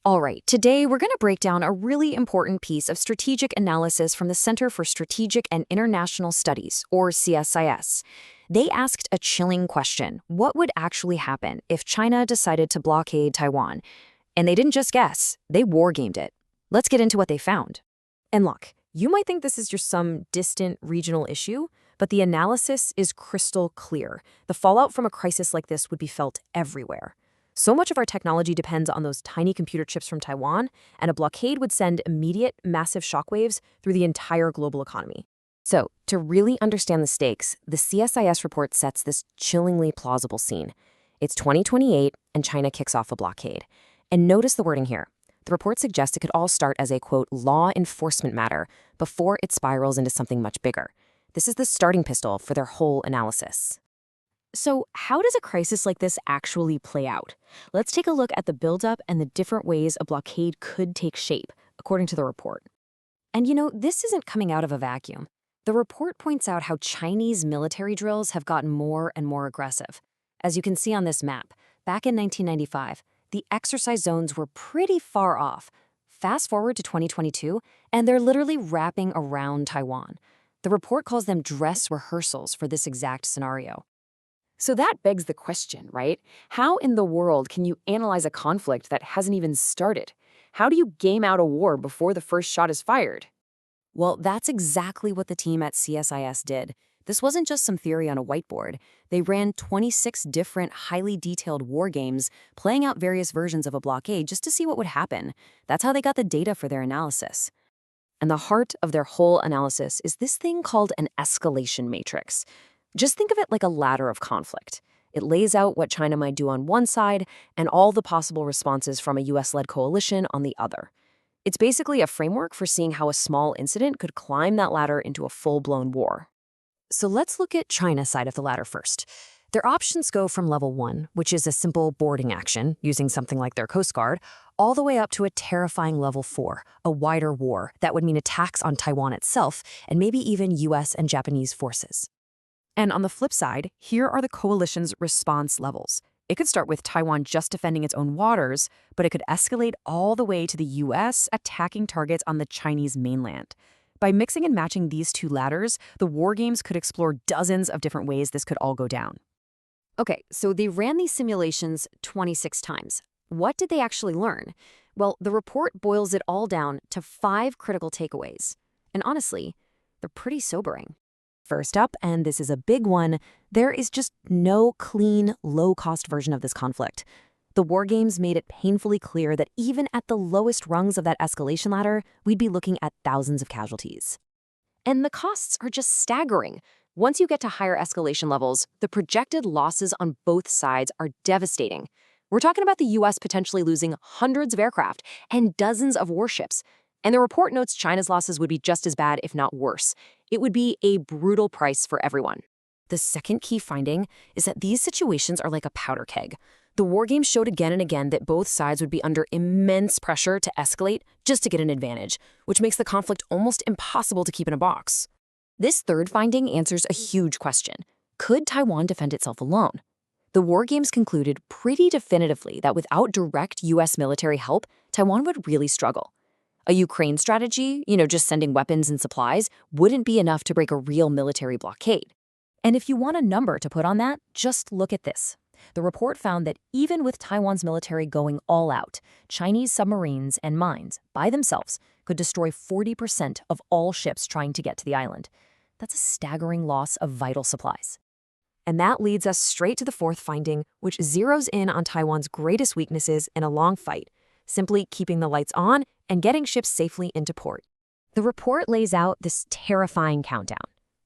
All right, today we're going to break down a really important piece of strategic analysis from the Center for Strategic and International Studies, or CSIS. They asked a chilling question: what would actually happen if China decided to blockade Taiwan? And they didn't just guess, they wargamed it. Let's get into what they found. And look, you might think this is just some distant regional issue, but the analysis is crystal clear. The fallout from a crisis like this would be felt everywhere. So much of our technology depends on those tiny computer chips from Taiwan, and a blockade would send immediate, massive shockwaves through the entire global economy. So, to really understand the stakes, the CSIS report sets this chillingly plausible scene. It's 2028, and China kicks off a blockade. And notice the wording here. The report suggests it could all start as a, quote, law enforcement matter before it spirals into something much bigger. This is the starting pistol for their whole analysis. So how does a crisis like this actually play out? Let's take a look at the buildup and the different ways a blockade could take shape, according to the report. And this isn't coming out of a vacuum. The report points out how Chinese military drills have gotten more and more aggressive. As you can see on this map, back in 1995, the exercise zones were pretty far off. Fast forward to 2022, and they're literally wrapping around Taiwan. The report calls them dress rehearsals for this exact scenario. So that begs the question, right? How in the world can you analyze a conflict that hasn't even started? How do you game out a war before the first shot is fired? Well, that's exactly what the team at CSIS did. This wasn't just some theory on a whiteboard. They ran 26 different, highly detailed war games, playing out various versions of a blockade just to see what would happen. That's how they got the data for their analysis. And the heart of their whole analysis is this thing called an escalation matrix. Just think of it like a ladder of conflict. It lays out what China might do on one side and all the possible responses from a US-led coalition on the other. It's basically a framework for seeing how a small incident could climb that ladder into a full-blown war. So let's look at China's side of the ladder first. Their options go from level 1, which is a simple boarding action using something like their Coast Guard, all the way up to a terrifying level 4, a wider war that would mean attacks on Taiwan itself and maybe even US and Japanese forces. And on the flip side, here are the coalition's response levels. It could start with Taiwan just defending its own waters, but it could escalate all the way to the US attacking targets on the Chinese mainland. By mixing and matching these two ladders, the war games could explore dozens of different ways this could all go down. Okay, so they ran these simulations 26 times. What did they actually learn? Well, the report boils it all down to 5 critical takeaways. And honestly, they're pretty sobering. First up, and this is a big one, there is just no clean, low-cost version of this conflict. The war games made it painfully clear that even at the lowest rungs of that escalation ladder, we'd be looking at thousands of casualties. And the costs are just staggering. Once you get to higher escalation levels, the projected losses on both sides are devastating. We're talking about the US potentially losing hundreds of aircraft and dozens of warships. And the report notes China's losses would be just as bad, if not worse. It would be a brutal price for everyone. The second key finding is that these situations are like a powder keg. The war games showed again and again that both sides would be under immense pressure to escalate just to get an advantage, which makes the conflict almost impossible to keep in a box. This third finding answers a huge question. Could Taiwan defend itself alone? The war games concluded pretty definitively that without direct US military help, Taiwan would really struggle. A Ukraine strategy, just sending weapons and supplies, wouldn't be enough to break a real military blockade. And if you want a number to put on that, just look at this. The report found that even with Taiwan's military going all out, Chinese submarines and mines, by themselves, could destroy 40% of all ships trying to get to the island. That's a staggering loss of vital supplies. And that leads us straight to the fourth finding, which zeroes in on Taiwan's greatest weaknesses in a long fight: simply keeping the lights on and getting ships safely into port. The report lays out this terrifying countdown.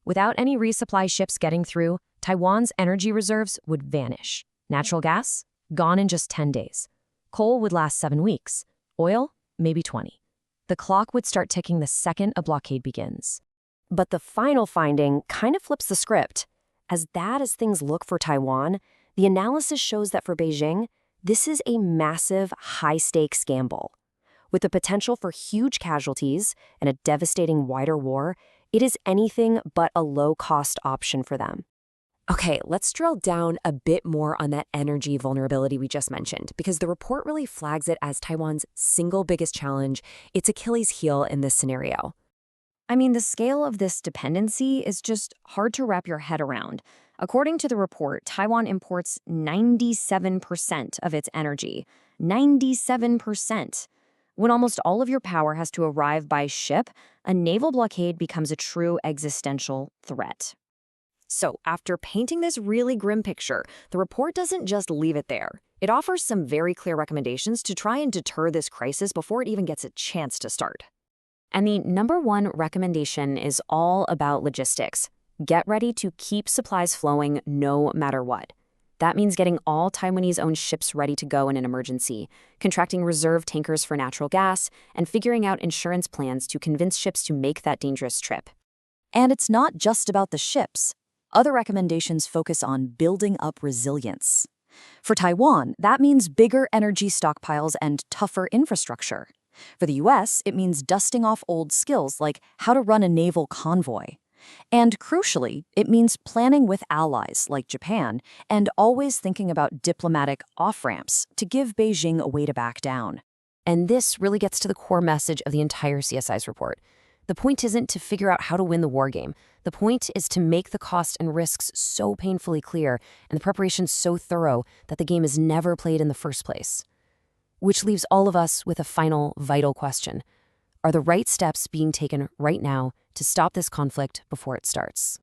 Without any resupply ships getting through, Taiwan's energy reserves would vanish. Natural gas? Gone in just 10 days. Coal would last 7 weeks. Oil? Maybe 20. The clock would start ticking the second a blockade begins. But the final finding kind of flips the script. As bad as things look for Taiwan, the analysis shows that for Beijing, this is a massive, high-stakes gamble. With the potential for huge casualties and a devastating wider war, it is anything but a low-cost option for them. Okay, let's drill down a bit more on that energy vulnerability we just mentioned, because the report really flags it as Taiwan's single biggest challenge, its Achilles heel in this scenario. I mean, the scale of this dependency is just hard to wrap your head around. According to the report, Taiwan imports 97% of its energy. 97%. When almost all of your power has to arrive by ship, a naval blockade becomes a true existential threat. So, after painting this really grim picture, the report doesn't just leave it there. It offers some very clear recommendations to try and deter this crisis before it even gets a chance to start. And the number one recommendation is all about logistics. Get ready to keep supplies flowing no matter what. That means getting all Taiwanese-owned ships ready to go in an emergency, contracting reserve tankers for natural gas, and figuring out insurance plans to convince ships to make that dangerous trip. And it's not just about the ships. Other recommendations focus on building up resilience. For Taiwan, that means bigger energy stockpiles and tougher infrastructure. For the US, it means dusting off old skills like how to run a naval convoy. And crucially, it means planning with allies like Japan and always thinking about diplomatic off-ramps to give Beijing a way to back down. And this really gets to the core message of the entire CSI's report. The point isn't to figure out how to win the war game. The point is to make the costs and risks so painfully clear and the preparation so thorough that the game is never played in the first place. Which leaves all of us with a final, vital question. Are the right steps being taken right now to stop this conflict before it starts?